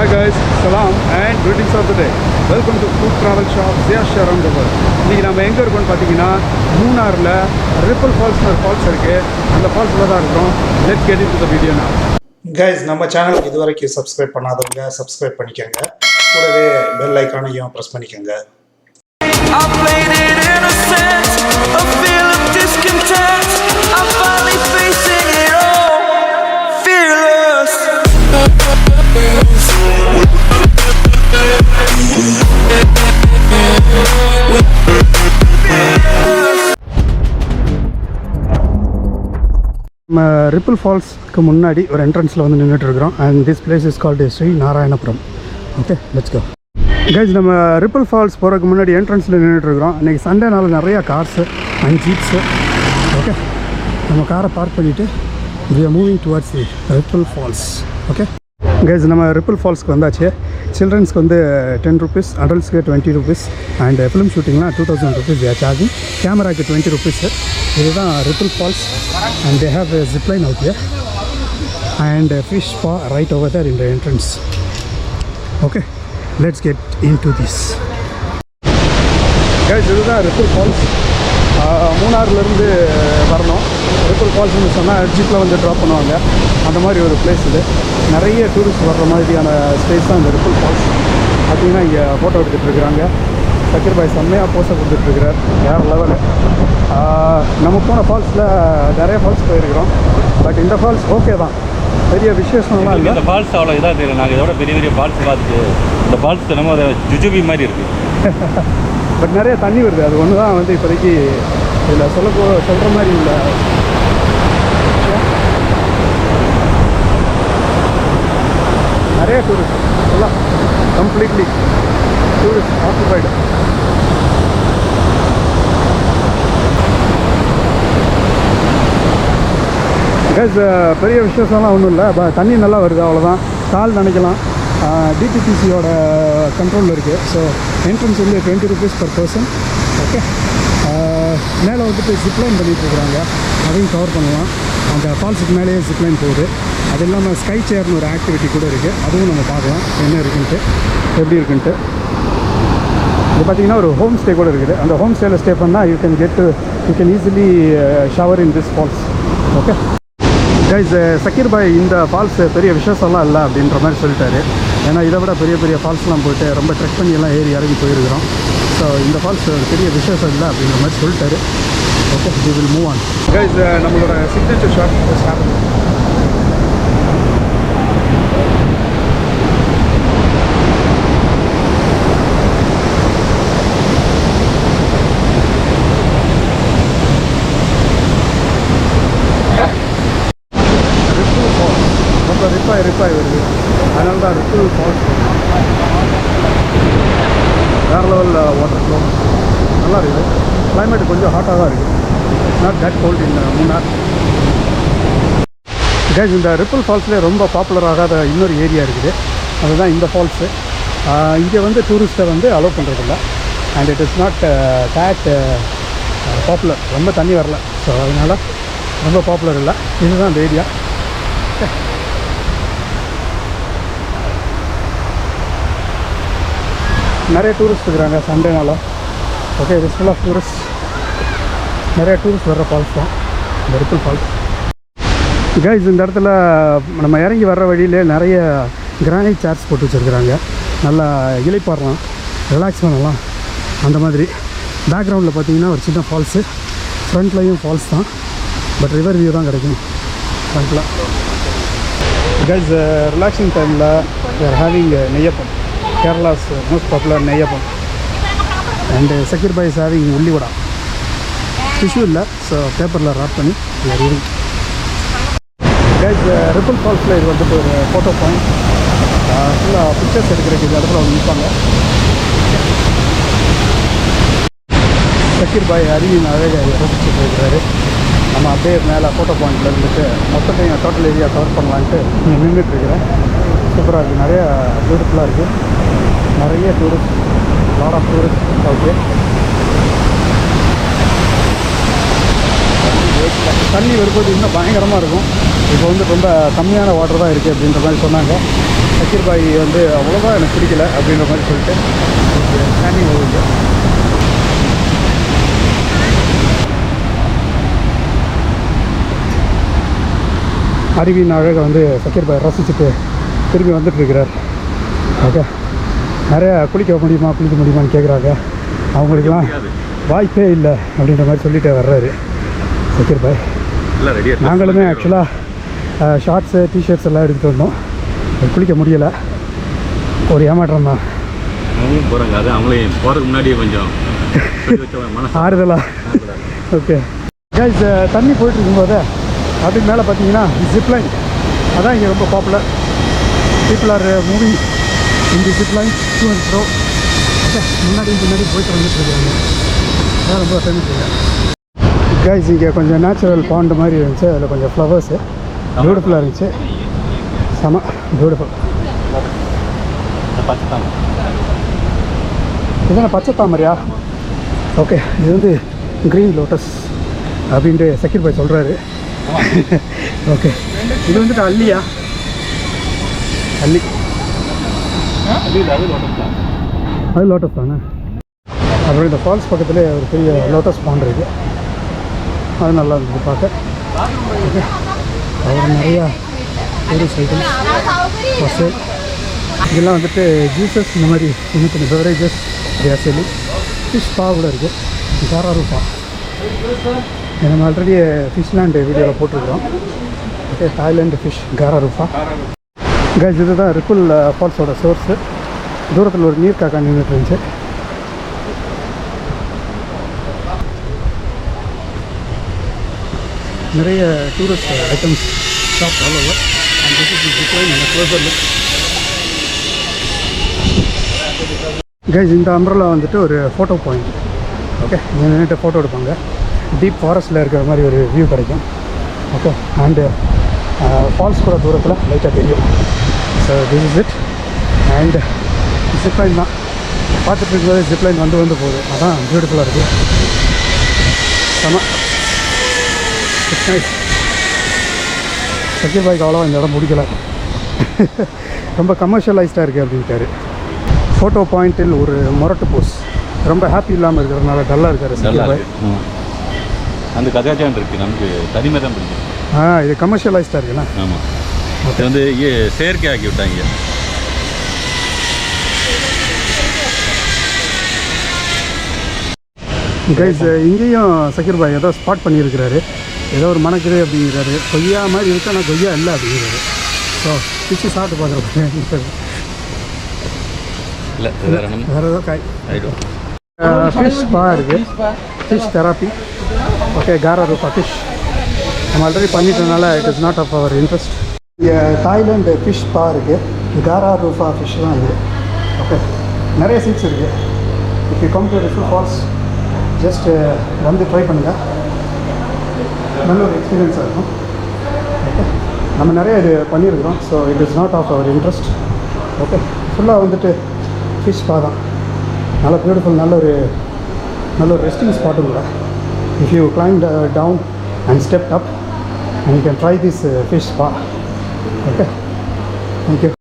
Hi guys, salam and greetings of the day. Welcome to food travel shop around the world. இன்னைக்கு நம்ம எங்கே இருக்கோம்னு பார்த்தீங்கன்னா மூணாரில் ripple ஃபால்ஸ்னு ஒரு ஃபால்ஸ் இருக்குது. அந்த ஃபால்ஸில் தான் இருக்கிறோம். Let's get into the video now. Guys, நம்ம சேனலுக்கு இதுவரைக்கும் சப்ஸ்கிரைப் பண்ணாதவங்க சப்ஸ்கிரைப் பண்ணிக்கோங்க. கூடவே பெல் ஐக்கானையும் ப்ரெஸ் பண்ணிக்கோங்க. நம்ம ரிப்பிள் ஃபால்ஸ்க்கு முன்னாடி ஒரு என்ட்ரன்ஸில் வந்து நின்றுட்டு இருக்கிறோம். And this place is called Srinarayanapuram. Okay, let's go. Guys, நம்ம ரிப்பிள் ஃபால்ஸ் போகிறதுக்கு முன்னாடி என்ட்ரன்ஸில் நின்றுட்டுருக்கிறோம். இன்றைக்கி சண்டேனால நிறையா கார்ஸு அண்ட் ஜீப்ஸு. ஓகே, நம்ம காரை பார்க் பண்ணிவிட்டு we are moving towards the ripple falls. Okay guys, நம்ம ரிப்பிள் ஃபால்ஸ்க்கு வந்தாச்சு. சில்ட்ரன்ஸ்க்கு வந்து 10 rupees, அடல்ட்ஸ்க்கு 20 rupees அண்ட் ஃபிலிம் ஷூட்டிங்லாம் 2000 rupees சார்ஜிங். கேமராக்கு 20 rupees. இதுதான் ripple falls and they have a ZIPLINE out here and a fish spa right over there in the entrance. Okay, let's get into this. Guys, இதுதான் ripple falls. மூணாறுலேருந்து வரணும். Ripple ஃபால்ஸ்னு சொன்னால் ஜீப்பில் வந்து drop பண்ணுவாங்க. அந்த மாதிரி ஒரு பிளேஸ் இது. நிறைய டூரிஸ்ட் வர்ற மாதிரியான ஸ்பேஸ் தான் இந்த ரிப்பிள் ஃபால்ஸ். பார்த்திங்கன்னா இங்கே ஃபோட்டோ எடுத்துகிட்ருக்குறாங்க. சக்கீர் பாய் செம்மையாக போஸை கொடுத்துட்ருக்கிறார். வேறு லெவலு. நம்ம போன ஃபால்ஸில் நிறைய ஃபால்ஸ் போயிருக்கிறோம். பட் இந்த ஃபால்ஸ் ஓகே தான், பெரிய விசேஷம்லாம் இல்லை. இந்த ஃபால்ஸ் அவ்வளோ இதாக தெரியல. நாங்கள் இதோட பெரிய பெரிய ஃபால்ஸ் பார்த்துட்டு இந்த ஃபால்ஸ் தினமும் அதை ஜுஜுபி மாதிரி இருக்குது. பட் நிறைய தண்ணி வருது. அது ஒன்று தான் வந்து இப்போதைக்கு இதில் சொல்கிற மாதிரி இல்லை. நிறைய டூரிஸ்ட் எல்லாம் கம்ப்ளீட்லி டூரிஸ்ட் ஆக்குபைடு. கேஸ் பெரிய விசேஷம்லாம் ஒன்றும் இல்லை. தண்ணி நல்லா வருது, அவ்வளோதான். கால் நினைக்கலாம். டிடிபிசியோட கண்ட்ரோலில் இருக்குது. ஸோ என்ட்ரன்ஸ் வந்து 20 rupees per person. ஓகே, மேலே வந்துட்டு ஜிப்லைன் பண்ணிகிட்ருக்குறாங்க. அதையும் கவர் பண்ணலாம். அந்த ஃபால்ஸுக்கு மேலேயே ஜிப்லைன் போகுது. அது இல்லாமல் ஸ்கை சேர்னு ஒரு ஆக்டிவிட்டி கூட இருக்குது. அதுவும் நம்ம பார்க்கலாம் என்ன இருக்குன்ட்டு, எப்படி இருக்குன்ட்டு. இது பார்த்திங்கன்னா ஒரு ஹோம் ஸ்டே கூட இருக்குது. அந்த ஹோம் ஸ்டேயில் ஸ்டே பண்ணால் you can easily shower in this falls. Okay guys, Shakir bhai இந்த ஃபால்ஸ் பெரிய விசேஷம்லாம் இல்லை அப்படின்ற மாதிரி சொல்லிட்டாரு. ஏன்னா இதை விட பெரிய பெரிய ஃபால்ஸ்லாம் போய்ட்டு ரொம்ப ட்ரெக் பண்ணி எல்லாம் ஏறி இறங்கி போயிருக்கிறோம். ஸோ இந்த ஃபால்ஸ் பெரிய விசேஷம் இல்லை அப்படின்ற மாதிரி சொல்லிட்டாரு. Okay, we will move on. Guys, நம்மளோட சிக்னேச்சர் ஷாட் ஸ்டார்ட். ரிப்பாய் வருது. அதனால தான் ரிப்பிள் ஃபால்ஸ். வேறு லெவலில் வாட்டர் ஃப்ளோ நல்லா இருக்குது. கிளைமேட் கொஞ்சம் ஹாட்டாக தான் இருக்குது. Not that cold in Munnar. Guys, இந்த ரிப்பிள் ஃபால்ஸ்லேயே ரொம்ப பாப்புலர் ஆகாத இன்னொரு ஏரியா இருக்குது. அதுதான் இந்த ஃபால்ஸு. இங்கே வந்து டூரிஸ்ட்டை வந்து அலோவ் பண்ணுறதில்ல. And it is not that popular. ரொம்ப தண்ணி வரல. ஸோ அதனால் ரொம்ப பாப்புலர் இல்லை. இதுதான் இந்த ஏரியா. நிறைய டூரிஸ்ட் இருக்கிறாங்க சண்டேனால. ஓகே, இது ஃபுல் ஆஃப் டூரிஸ்ட். நிறைய டூரிஸ்ட் வர்ற ஃபால்ஸ் தான் இந்த ரிப்பிள் ஃபால்ஸ். கைஸ், இந்த இடத்துல நம்ம இறங்கி வர்ற வழியிலே நிறைய கிரானைட் சேர்ஸ் போட்டு வச்சுருக்குறாங்க. நல்லா இளைப்பாறலாம், ரிலாக்ஸ் பண்ணலாம். அந்த மாதிரி பேக்ரவுண்டில் பார்த்தீங்கன்னா ஒரு சின்ன ஃபால்ஸு. ஃப்ரண்ட்லையும் ஃபால்ஸ் தான், பட் ரிவர் வியூ தான் கிடைக்கும் ஃப்ரண்ட்டில். கைஸ், ரிலாக்ஸிங் டைமில் we are having neyyappam. Kerala's most popular neyyappam. And Shakir bhai is having ulli vada. Tissue இல்லை, ஸோ பேப்பரில் ராப் பண்ணி இருக்கு. கைஸ், ரிப்பிள் ஃபால்ஸில் இது வந்துட்டு ஒரு ஃபோட்டோ பாயிண்ட். ஃபுல்லாக பிக்சர்ஸ் எடுக்கிறதுக்கு இந்த இடத்துல வந்து நிற்பாங்க. சக்கீர் பாய் அருவியின் அழகை ரசிச்சுட்டு இருக்கிறாரு. நம்ம அப்படியே மேலே ஃபோட்டோ பாயிண்டில் இருந்துட்டு மொத்தத்தையும் டோட்டல் ஏரியா கவர் பண்ணலான்ட்டு நின்றுட்டுருக்கிறேன். சூப்பராக இருக்குது. நிறைய பியூட்டிஃபுல்லாக இருக்குது. நிறைய tourist, lot of tourist. Okay, தண்ணி வரும்போது இன்னும் பயங்கரமாக இருக்கும். இப்போ வந்து ரொம்ப கம்மியான வாட்டர் தான் இருக்குது அப்படின்ற மாதிரி சொன்னாங்க. சக்கீர் பாய் வந்து அவ்வளோதான் எனக்கு பிடிக்கல அப்படின்ற மாதிரி சொல்லிட்டு ஸ்டாண்டிங் வருது. அருவியின் அழகை வந்து சக்கீர் பாய் ரசிச்சுட்டு திரும்பி வந்துட்டுருக்கிறார். ஓகே, நிறையா குளிக்க முடியுமான்னு கேட்குறாங்க. அவங்களுக்கெல்லாம் வாய்ப்பே இல்லை அப்படின்ற மாதிரி சொல்லிட்டு வர்றாரு சக்கீர் பாய். நாங்களுமே ஆக்சுவலாக ஷார்ட்ஸு டிஷர்ட்ஸ் எல்லாம் எடுத்துகிட்டு வந்தோம். குளிக்க முடியலை, ஒரு ஏமாற்றம் தான். போகிறாங்க, அது அவங்களையும் போகிறதுக்கு முன்னாடியே கொஞ்சம் ஆறுதலா. ஓகே கைஸ், தண்ணி போயிட்டு இருக்கும்போது அதுக்கு மேலே பார்த்தீங்கன்னா ஜிப்லைன், அதான் இங்கே ரொம்ப பாப்புலர். பீப்புள் ஆர் மூவிங் இந்த zipline to and bro. Okay, முன்னாடி போயிட்டு வந்துட்டு இருக்காங்க. அதான் ரொம்ப ஃபேமஸ் இல்லை கைஸ். இங்கே கொஞ்சம் நேச்சுரல் பாண்டு மாதிரி இருந்துச்சு, அதில் கொஞ்சம் ஃப்ளவர்ஸு பியூட்டிஃபுல்லாக இருந்துச்சு. செம பியூட்டிஃபுல். இதுதானே பச்சை தாமரையா? ஓகே, இது வந்து க்ரீன் லோட்டஸ் அப்படின்ட்டு சக்கீர் பாய் சொல்கிறாரு. ஓகே, இது வந்துட்டு அல்லியா? அல்லி அது லோட்டஸ் தானே. அப்புறம் இந்த ஃபால்ஸ் பக்கத்துலேயே ஒரு பெரிய லோட்டஸ் பாண்ட் இருக்குது, அது நல்லா இருந்தது பார்க்க. ஓகே, அப்புறம் நிறையா டூரிஸ்ட் ஐட்டம்ஸ், பஸ்ஸு, இதெல்லாம் வந்துட்டு ஜூஸஸ், இந்த மாதிரி சின்ன சின்ன பெவரேஜஸ் சொல்லி ஃபிஷ் பா கூட இருக்குது. காராரூபா நம்ம ஆல்ரெடி ஃபிஷ்லேண்டு வீடியோவில் போட்டிருக்கிறோம். ஓகே, தாய்லாண்டு ஃபிஷ் காராரூபா கைஸ். இது தான் ரிப்புல் ஃபால்ஸோட சோர்ஸு. தூரத்தில் ஒரு நீர் காக்கா நின்றுட்டு இருந்துச்சு. நிறைய tourist items shop all over. And this is zipline and closer look. Guys, இந்த அம்ப்ரெல்லா வந்துட்டு ஒரு ஃபோட்டோ பாயிண்ட். ஓகே, இங்கே நின்றுட்டு ஃபோட்டோ எடுப்பாங்க. டீப் ஃபாரஸ்ட்டில் இருக்கிற மாதிரி ஒரு வியூ கிடைக்கும். ஓகே, அண்டு ஃபால்ஸ் கூட தூரத்தில் லைட்டாக தெரியும். So this is it. And zipline தான் பார்த்துட்டு இருக்கும்போது ஜிப்லைன் வந்து போகுது. அதான் பியூட்டிஃபுல்லாக இருக்குது. செம இட்ஸ் நைஸ். சக்கீர் பாய்க்கு அவ்வளோவா இந்த இடம் பிடிக்கல, ரொம்ப கமர்ஷியலைஸ்டாக இருக்குது அப்படின்ட்டாரு. ஃபோட்டோ பாயிண்டில் ஒரு மொரட்டு போஸ், ரொம்ப ஹாப்பி இல்லாமல் இருக்கிறதுனால டல்லாக இருக்கார் சக்கீர் பாய். அந்த கதாச்சாரம் இருக்குது, நமக்கு தனிமை தான் பிடிக்கும். இது கமர்ஷியலைஸ்டாக இருக்குண்ணா. ஆமாம், அது வந்து செயற்கை ஆக்கி விட்டாங்க. கைஸ், இங்கேயும் சக்கீர் பாய் ஏதோ ஸ்பாட் பண்ணியிருக்கிறாரு. ஏதோ ஒரு மணக்குது அப்படிங்கிறாரு. கொய்யா மாதிரி இருக்கு, ஆனால் கொய்யா இல்லை அப்படிங்கிறாரு. ஸோ பிச்சு சாப்பிட்டு பார்க்குறப்ப இல்லை வேறு ஏதோ காய். ஃபிஷ் பா இருக்குது, ஃபிஷ் தெராப்பி. ஓகே, காராரூபா ஃபிஷ் நம்ம ஆல்ரெடி பண்ணிட்டனால it is not of our interest. இங்கே தாய்லாண்டு ஃபிஷ் பா இருக்குது, காராரூபா ஃபிஷ் தான் இது. ஓகே, நிறைய சீட்ஸ் இருக்குது. If you come to ripple falls just வந்து ட்ரை பண்ணுங்கள், நல்ல ஒரு எக்ஸ்பீரியன்ஸாக இருக்கும். ஓகே, நம்ம நிறைய இது பண்ணியிருக்கிறோம். So it is not of our interest. Okay, ஃபுல்லாக வந்துட்டு ஃபிஷ் பா தான். நல்ல பியூட்டிஃபுல், நல்ல ஒரு ரெஸ்டிங் ஸ்பாட்டும் கூட. If you climbed down and stepped up and you can try this fish spa. Okay, thank you.